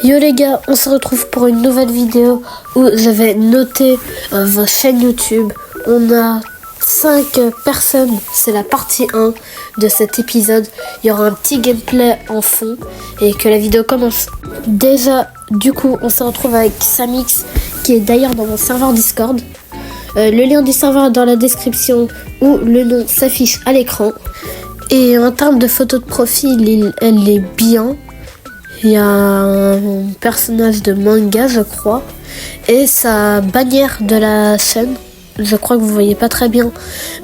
Yo les gars, on se retrouve pour une nouvelle vidéo où je vais noter vos chaînes YouTube. On a 5 personnes, c'est la partie 1 de cet épisode. Il y aura un petit gameplay en fond et que la vidéo commence. Déjà, du coup, on se retrouve avec Samix qui est d'ailleurs dans mon serveur Discord. Le lien du serveur est dans la description où le nom s'affiche à l'écran. Et en termes de photo de profil, elle est bien. Il y a un personnage de manga, je crois, et sa bannière de la chaîne. Je crois que vous voyez pas très bien,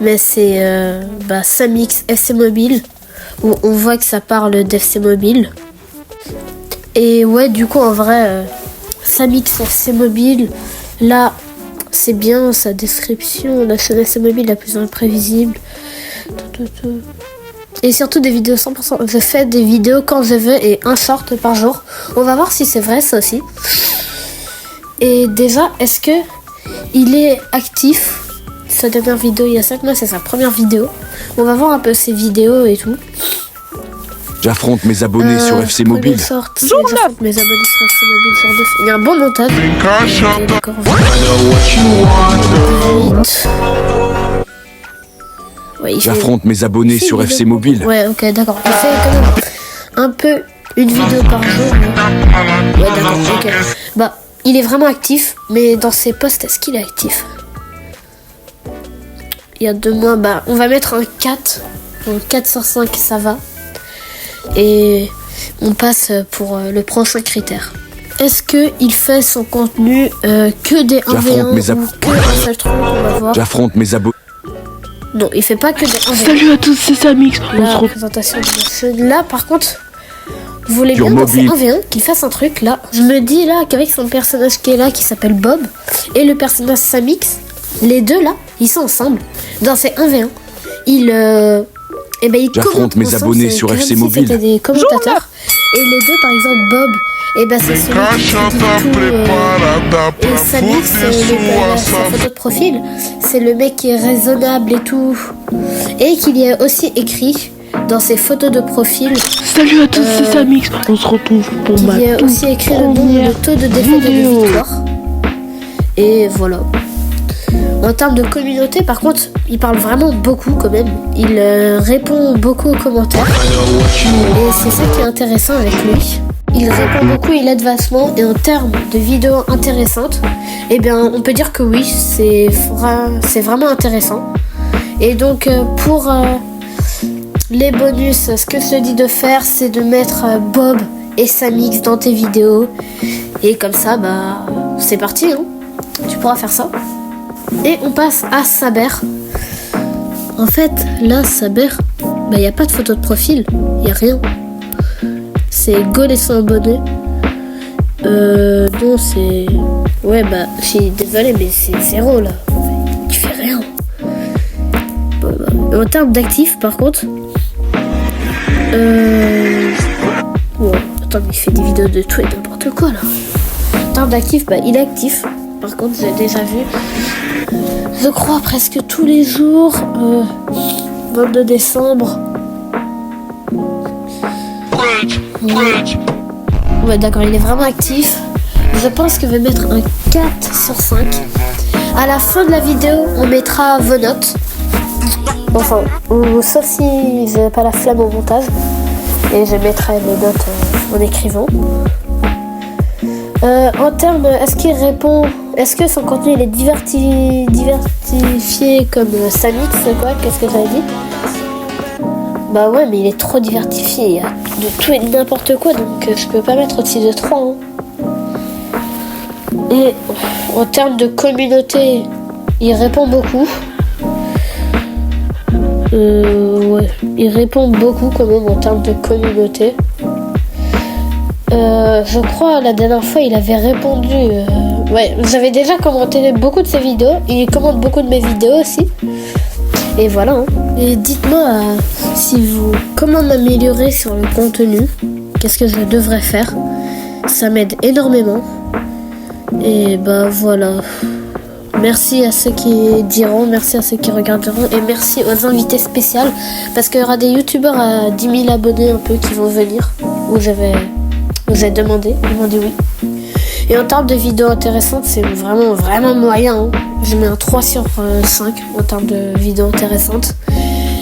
mais c'est Samix FC Mobile, où on voit que ça parle d'FC Mobile. Et ouais, du coup, en vrai, Samix FC Mobile, là, c'est bien sa description, la chaîne FC Mobile la plus imprévisible. Et surtout des vidéos 100%. Je fais des vidéos quand je veux et un short par jour. On va voir si c'est vrai ça aussi. Et déjà, est-ce que il est actif? Sa dernière vidéo il y a 5 mois, c'est sa première vidéo. On va voir un peu ses vidéos et tout. J'affronte mes abonnés sur FC Mobile. J'affronte mes abonnés sur FC Mobile sur 2. Il y a un bon montage. D'accord. Ouais, J'affronte mes abonnés sur FC Mobile. Ouais, ok, d'accord. Il fait quand même un peu une vidéo par jour. Mais... ouais, d'accord, ok. Bah, il est vraiment actif, mais dans ses posts, est-ce qu'il est actif? Il y a 2 mois, bah, on va mettre un 4. Un 4 sur 5, ça va. Et on passe pour le prochain critère. Est-ce qu'il fait son contenu que des 1v1 ou que un seul truc? On va voir. J'affronte mes abonnés. Non, il fait pas que des 1v1. Salut à tous, c'est Samix. La présentation de la chaîne. Là, par contre, vous voulez bien dans ces 1v1 qu'il fasse un truc là. Je me dis là qu'avec son personnage qui est là, qui s'appelle Bob, et le personnage Samix, les deux là, ils sont ensemble. Dans ces 1v1, ils J'affronte mes abonnés sur FC Mobile. C'était des commentateurs. Et les deux, par exemple, Bob, c'est celui qui dit tout. Et Samix, sa photo de profil, c'est le mec qui est raisonnable et tout. Et qu'il y a aussi écrit dans ses photos de profil. Salut à tous, c'est Samix. On se retrouve pour ma il y a aussi écrit le taux de défaite et de victoire. Et voilà. En termes de communauté, par contre, il parle vraiment beaucoup quand même. Il répond beaucoup aux commentaires. Et c'est ça qui est intéressant avec lui. Il répond beaucoup, il aide vachement. Et en termes de vidéos intéressantes, on peut dire que oui, c'est vraiment intéressant. Et donc, pour les bonus, ce que je te dis de faire, c'est de mettre Bob et Samix dans tes vidéos. Et comme ça, c'est parti. Hein. Tu pourras faire ça. Et on passe à Saber. En fait, là, Saber, il n'y a pas de photo de profil. Il n'y a rien. C'est Gaul et son abonné. Non, c'est... ouais, je suis désolé, mais c'est 0, là. Tu fais rien. En termes d'actifs, par contre... ouais, attends, mais il fait des vidéos de tout et n'importe quoi, là. En termes d'actifs, il est actif. Par contre, j'ai déjà vu... je crois presque tous les jours. 22 décembre. Ouais, d'accord, il est vraiment actif. Je pense que je vais mettre un 4 sur 5. À la fin de la vidéo, on mettra vos notes. Enfin, sauf si je n'ai pas la flamme au montage. Et je mettrai les notes en écrivant. En termes, est-ce qu'il répond... est-ce que son contenu il est diversifié comme Samix, quoi? Qu'est-ce que j'avais dit? Bah ouais, mais il est trop diversifié. Il y a de tout et de n'importe quoi, donc je peux pas mettre au-dessus de 3. Hein. Et en termes de communauté, il répond beaucoup. Ouais, il répond beaucoup quand même en termes de communauté. Je crois la dernière fois il avait répondu. Ouais, j'avais déjà commenté beaucoup de ses vidéos. Il commente beaucoup de mes vidéos aussi. Et voilà. Hein. Et dites-moi comment m'améliorer sur le contenu. Qu'est-ce que je devrais faire? Ça m'aide énormément. Et voilà. Merci à ceux qui diront, merci à ceux qui regarderont et merci aux invités spéciaux parce qu'il y aura des youtubeurs à 10 000 abonnés un peu qui vont venir où je vais Vous avez demandé, ils m'ont dit oui. Et en termes de vidéos intéressantes, c'est vraiment moyen. Hein. Je mets un 3 sur 5 en termes de vidéos intéressantes.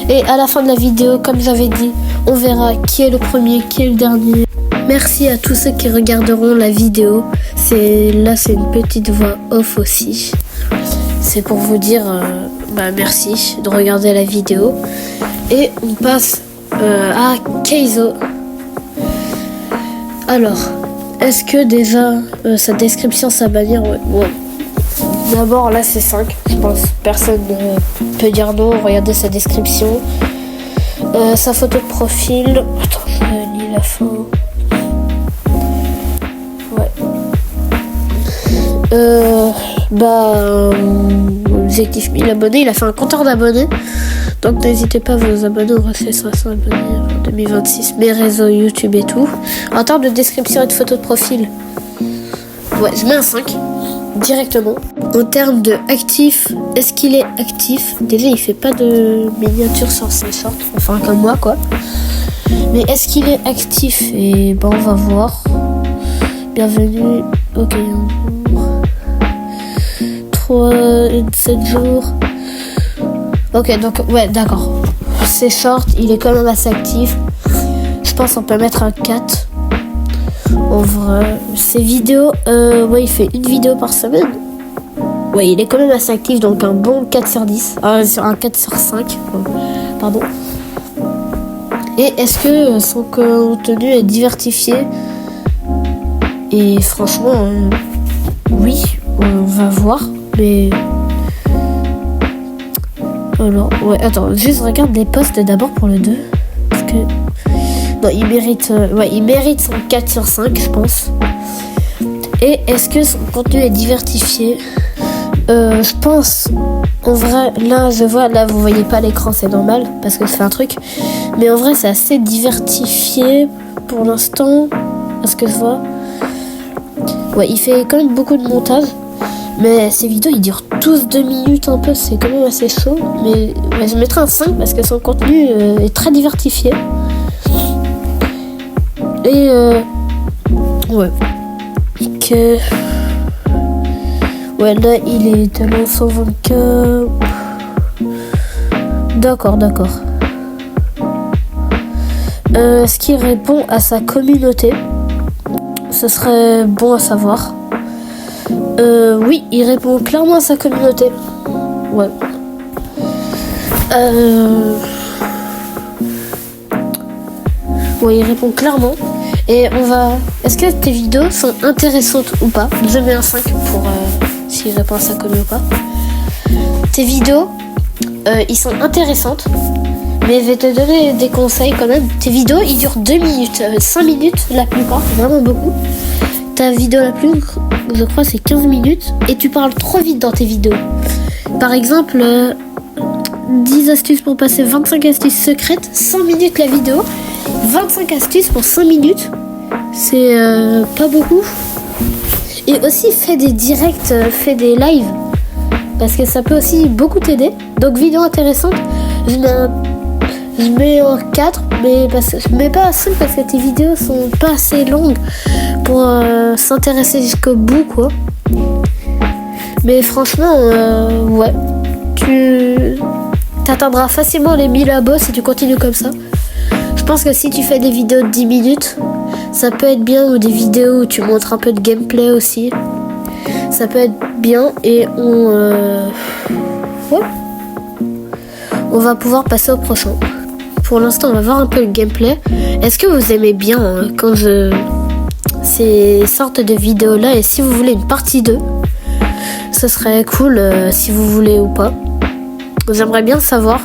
Et à la fin de la vidéo, comme j'avais dit, on verra qui est le premier, qui est le dernier. Merci à tous ceux qui regarderont la vidéo. Là, c'est une petite voix off aussi. C'est pour vous dire merci de regarder la vidéo. Et on passe à Keizo. Alors, est-ce que déjà sa description, sa bannière, ouais. D'abord, là, c'est 5. Je pense personne ne peut dire non. Regardez sa description. Sa photo de profil. Attends, je lis la fin. Ouais. Objectif 1000 abonnés. Il a fait un compteur d'abonnés. Donc, n'hésitez pas à vous abonner. On refait 500 abonnés en 2026. Mes réseaux YouTube et tout. En termes de description et de photo de profil. Ouais, je mets un 5. Directement. En termes de actif, est-ce qu'il est actif? Déjà, il fait pas de miniature sur ses shorts, enfin comme moi quoi. Mais est-ce qu'il est actif? Et on va voir. Bienvenue. Ok. 7 jours. Ok, donc ouais, d'accord. Ses shorts, il est quand même assez actif. Je pense qu'on peut mettre un 4. En vrai, ses vidéos, il fait une vidéo par semaine. Ouais, il est quand même assez actif, donc un bon 4 sur 10. Sur un 4 sur 5. Pardon. Et est-ce que son contenu est diversifié? Et franchement, oui, on va voir. Mais... alors, ouais, attends, juste regarde les posts d'abord pour le 2. Parce que... non, il mérite son 4 sur 5, je pense. Et est-ce que son contenu est diversifié? Je pense, en vrai, là, vous voyez pas l'écran, c'est normal, parce que je fais un truc. Mais en vrai, c'est assez diversifié pour l'instant, parce que je vois. Ouais, il fait quand même beaucoup de montage. Mais ces vidéos, ils durent tous 2 minutes un peu, c'est quand même assez chaud. Mais je mettrai un 5 parce que son contenu est très diversifié. Et ouais. Ouais, là, il est à 124. D'accord. Est-ce qu'il répond à sa communauté? Ce serait bon à savoir. Oui, il répond clairement à sa communauté. Ouais. Ouais, il répond clairement. Et on va... est-ce que tes vidéos sont intéressantes ou pas? Je mets un 5 pour s'il répond à sa communauté ou pas. Tes vidéos, ils sont intéressantes. Mais je vais te donner des conseils quand même. Tes vidéos, ils durent 2 minutes. 5 minutes la plupart, vraiment beaucoup. Ta vidéo la plus, je crois, c'est 15 minutes. Et tu parles trop vite dans tes vidéos. Par exemple, 10 astuces pour passer 25 astuces secrètes. 100 minutes la vidéo. 25 astuces pour 5 minutes. C'est pas beaucoup. Et aussi, fais des directs, fais des lives. Parce que ça peut aussi beaucoup t'aider. Donc, vidéo intéressante. Je mets en 4, mais je mets pas à 5 parce que tes vidéos sont pas assez longues pour s'intéresser jusqu'au bout, quoi. Mais franchement, ouais, tu t'atteindras facilement les 1000 abos si tu continues comme ça. Je pense que si tu fais des vidéos de 10 minutes, ça peut être bien, ou des vidéos où tu montres un peu de gameplay aussi. Ça peut être bien et ouais. On va pouvoir passer au prochain. Pour l'instant, on va voir un peu le gameplay. Est-ce que vous aimez bien quand ces sortes de vidéos-là? Et si vous voulez une partie 2, ce serait cool si vous voulez ou pas. J'aimerais bien savoir.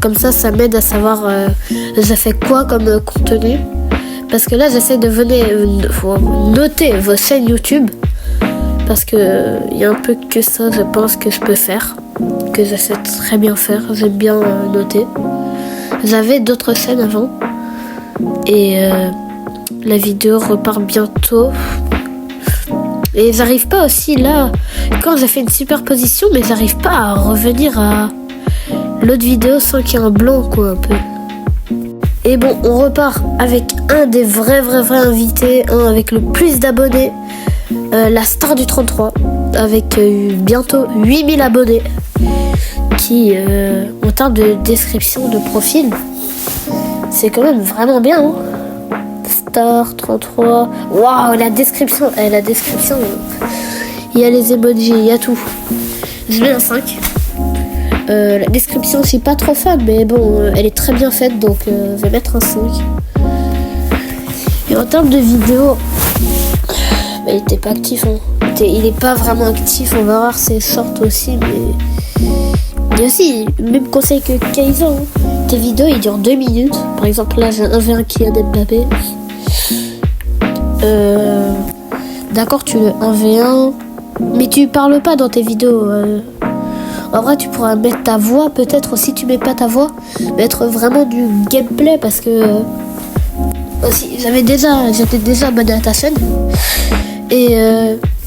Comme ça m'aide à savoir je fais quoi comme contenu. Parce que là, j'essaie de noter vos chaînes YouTube. Parce que y a un peu que ça, je pense, que je peux faire. Que je sais très bien faire. J'aime bien noter. J'avais d'autres chaînes avant. Et la vidéo repart bientôt. Et j'arrive pas aussi là. Quand j'ai fait une superposition, mais j'arrive pas à revenir à l'autre vidéo sans qu'il y ait un blanc, quoi, un peu. Et bon, on repart avec un des vrais invités, un avec le plus d'abonnés, la star du 33, avec bientôt 8000 abonnés, qui, en termes de description de profil, c'est quand même vraiment bien, hein. Star 33, waouh, la description, il y a les emojis, il y a tout. Je mets un 5. La description, je suis pas trop fan, mais bon, elle est très bien faite, donc je vais mettre un 5. Et en termes de vidéo, il était pas actif, hein. Il est pas vraiment actif, on va voir ses shorts aussi, mais il y a aussi le même conseil que Kaizo, hein. Tes vidéos, ils durent 2 minutes. Par exemple, là, j'ai un 1v1 Kylian Mbappé. D'accord, tu le 1v1, mais tu parles pas dans tes vidéos. En vrai, tu pourras mettre ta voix, peut-être aussi tu mets pas ta voix, mettre vraiment du gameplay parce que aussi j'étais déjà abonné à ta chaîne et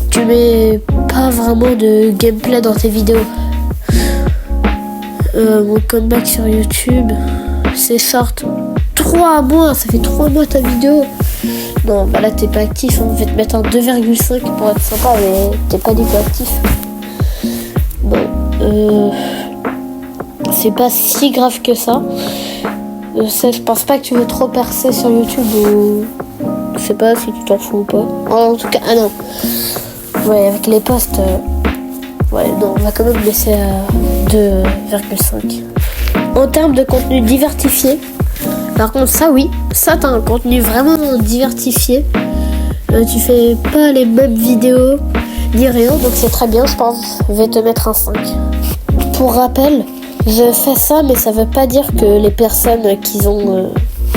tu mets pas vraiment de gameplay dans tes vidéos. Mon comeback sur YouTube, c'est short. 3 mois, ça fait 3 mois ta vidéo. Non, bah là t'es pas actif, hein. Je vais te mettre un 2,5 pour être sympa, mais t'es pas du tout actif. Bon. C'est pas si grave que ça. Je pense pas que tu veux trop percer sur YouTube ou je sais pas si tu t'en fous ou pas. En tout cas, ah non. Ouais, avec les posts, ouais, non, on va quand même laisser à 2,5. En termes de contenu diversifié, par contre, ça oui, ça t'as un contenu vraiment diversifié. Tu fais pas les mêmes vidéos ni rien, donc c'est très bien, je pense. Je vais te mettre un 5. Pour rappel, je fais ça, mais ça veut pas dire que les personnes qui ont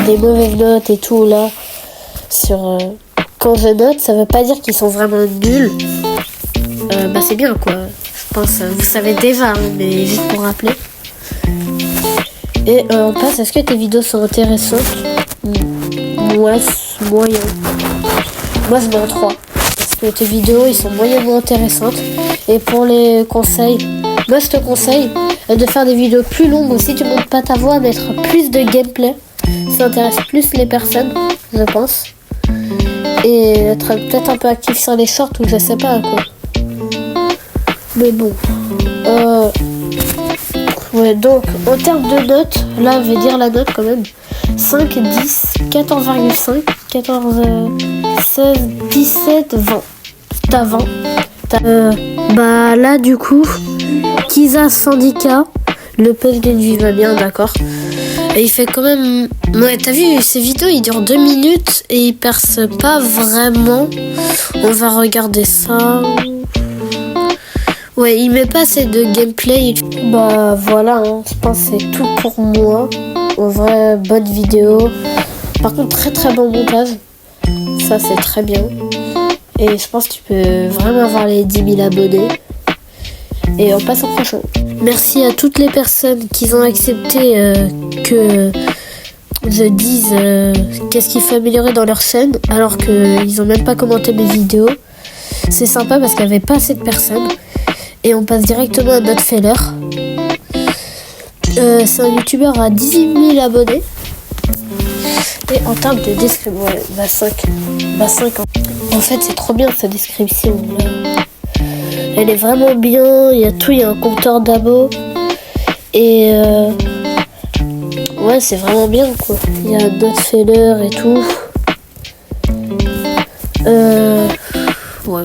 des mauvaises notes et tout là, sur quand je note, ça veut pas dire qu'ils sont vraiment nuls. Bah c'est bien quoi. Je pense, vous savez déjà, hein, mais juste pour rappeler. Et on passe, est-ce que tes vidéos sont intéressantes? Ouais, moyen. Moi je mets un 3. Parce que tes vidéos, ils sont moyennement intéressantes. Et pour les conseils, moi je te conseille de faire des vidéos plus longues. Si tu montes pas ta voix, mettre plus de gameplay. Ça intéresse plus les personnes, je pense. Et être peut-être un peu actif sur les shorts ou je sais pas quoi. Mais bon. Ouais, donc en termes de notes, là je vais dire la note quand même. 5, 10, 14,5, 14, 16, 17, 20. T'as 20. Bah là du coup, Kiza Syndicat, le post d'une va bien, d'accord. Et il fait quand même... Ouais, t'as vu, ces vidéos, ils durent 2 minutes et ils percent pas vraiment. On va regarder ça. Ouais, il met pas assez de gameplay. Bah voilà, hein, je pense que c'est tout pour moi. En vrai, bonne vidéo. Par contre, très bon montage. Ça, c'est très bien. Et je pense que tu peux vraiment avoir les 10 000 abonnés. Et on passe au prochain. Merci à toutes les personnes qui ont accepté que je dise qu'est-ce qu'il faut améliorer dans leur chaîne, alors qu'ils ont même pas commenté mes vidéos. C'est sympa parce qu'il n'y avait pas assez de personnes. Et on passe directement à notre Feller. C'est un youtubeur à 18 000 abonnés. Et en termes de description, ouais, bah 5. Bah 5 ans. En fait, c'est trop bien sa description. Elle est vraiment bien. Il y a tout, il y a un compteur d'abos. Et ouais, c'est vraiment bien quoi. Il y a notre Feller et tout. Ouais.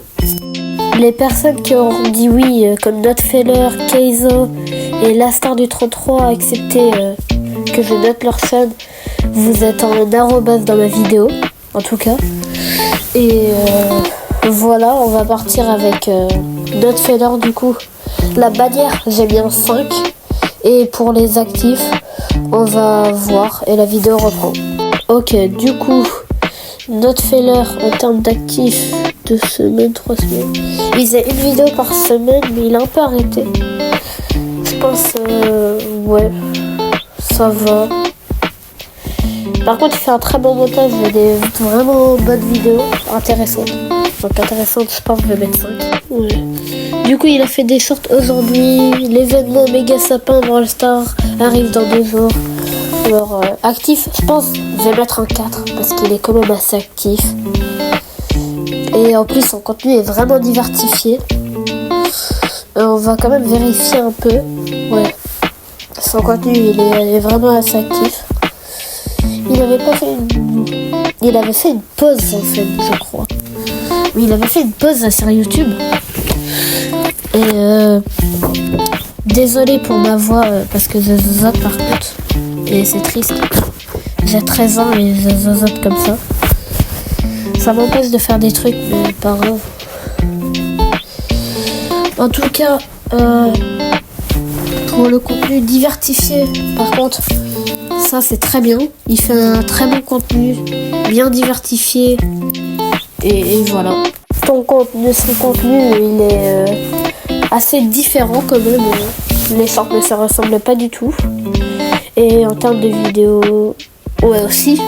Les personnes qui auront dit oui, comme Notfeller, Kaizo et la star du 33 a accepté que je note leur chaîne, vous êtes en arrobase dans ma vidéo, en tout cas. Et voilà, on va partir avec Notfeller du coup. La bannière, j'ai mis un 5. Et pour les actifs, on va voir et la vidéo reprend. Ok, du coup, Notfeller en termes d'actifs, 2 semaines, 3 semaines. Il faisait une vidéo par semaine, mais il a un peu arrêté. Je pense, ouais, ça va. Par contre, il fait un très bon montage, il y a des vraiment bonnes vidéos intéressantes. Donc intéressantes, je pense que je vais mettre 5. Ouais. Du coup, il a fait des shorts aujourd'hui. L'événement Méga Sapin Brawl Star arrive dans 2 jours. youtubeur actif. Je pense que je vais mettre un 4 parce qu'il est quand même assez actif. Et en plus son contenu est vraiment diversifié. On va quand même vérifier un peu. Ouais. Son contenu il est vraiment assez actif. Il avait fait une pause en fait, je crois. Oui, il avait fait une pause sur YouTube. Et désolé pour ma voix parce que je zozote par contre. Et c'est triste. J'ai 13 ans et je zozote comme ça. Ça m'empêche de faire des trucs, mais pas grave. En tout cas, pour le contenu diversifié, par contre, ça c'est très bien. Il fait un très bon contenu, bien diversifié. Et voilà. Son contenu, il est assez différent quand même. Les sortes ne se ressemblent pas du tout. Et en termes de vidéos, ouais aussi.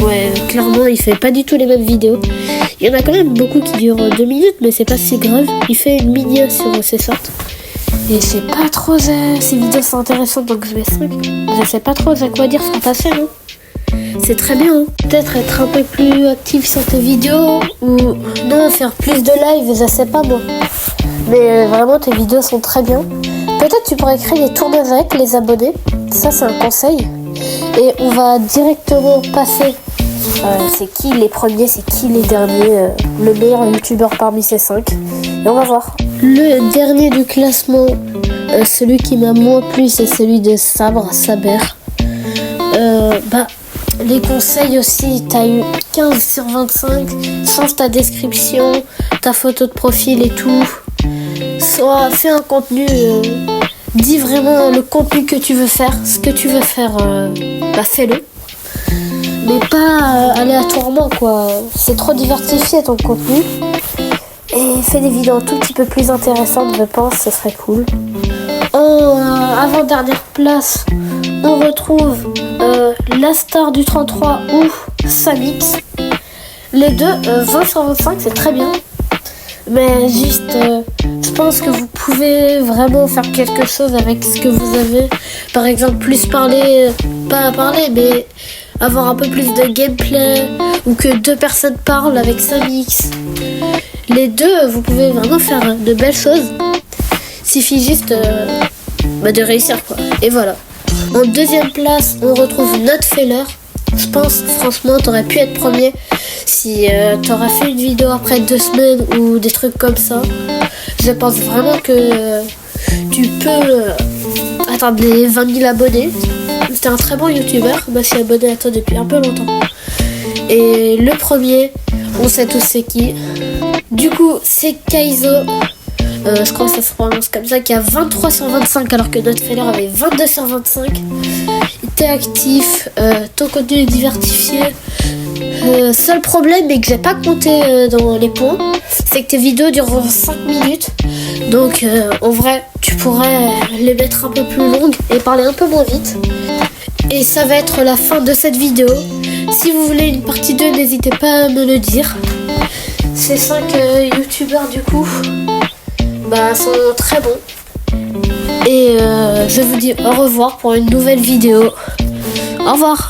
Ouais, clairement, il fait pas du tout les mêmes vidéos. Il y en a quand même beaucoup qui durent 2 minutes, mais c'est pas si grave. Il fait une mini sur ses sortes. Et c'est pas trop... Ces vidéos sont intéressantes, donc je mets 5. Je sais pas trop à quoi dire sur ta chaîne. C'est très bien. Hein. Peut-être être un peu plus actif sur tes vidéos. Ou non, faire plus de live, je sais pas moi. Mais vraiment, tes vidéos sont très bien. Peut-être tu pourrais créer des tournages avec les abonnés. Ça, c'est un conseil. Et on va directement passer... c'est qui les premiers, c'est qui les derniers, le meilleur youtubeur parmi ces 5. Et on va voir. Le dernier du classement, celui qui m'a moins plu, c'est celui de Saber. Les conseils aussi, t'as eu 15 sur 25, change ta description, ta photo de profil et tout. Soit fais un contenu, dis vraiment le contenu que tu veux faire, ce que tu veux faire, fais-le. Mais pas aléatoirement quoi, c'est trop diversifié ton contenu. Et fais des vidéos un tout petit peu plus intéressantes, je pense, ce serait cool. En avant-dernière place, on retrouve la star du 33 ou Samix. Les deux, 20 sur 25, c'est très bien. Mais juste, je pense que vous pouvez vraiment faire quelque chose avec ce que vous avez. Par exemple, plus parler, pas parler, mais avoir un peu plus de gameplay. Ou que 2 personnes parlent avec Samix. Les deux, vous pouvez vraiment faire de belles choses. Suffit juste de réussir quoi. Et voilà. En deuxième place, on retrouve Notfeller. Je pense franchement t'aurais pu être premier si t'aurais fait une vidéo après 2 semaines ou des trucs comme ça. Je pense vraiment que tu peux atteindre les 20 000 abonnés. C'était un très bon youtubeur. Moi je suis abonné à toi depuis un peu longtemps. Et le premier, on sait tous c'est qui. Du coup c'est Kaizo. Je crois que ça se prononce comme ça, qui a 23 sur 25 alors que Notfeller avait 22 sur 25. T'es actif, ton contenu est diversifié. Seul problème est que j'ai pas compté dans les points, c'est que tes vidéos durent 5 minutes. Donc en vrai tu pourrais les mettre un peu plus longues et parler un peu moins vite. Et ça va être la fin de cette vidéo. Si vous voulez une partie 2, n'hésitez pas à me le dire. Ces 5 youtubeurs du coup sont très bons. Et je vous dis au revoir pour une nouvelle vidéo. Au revoir.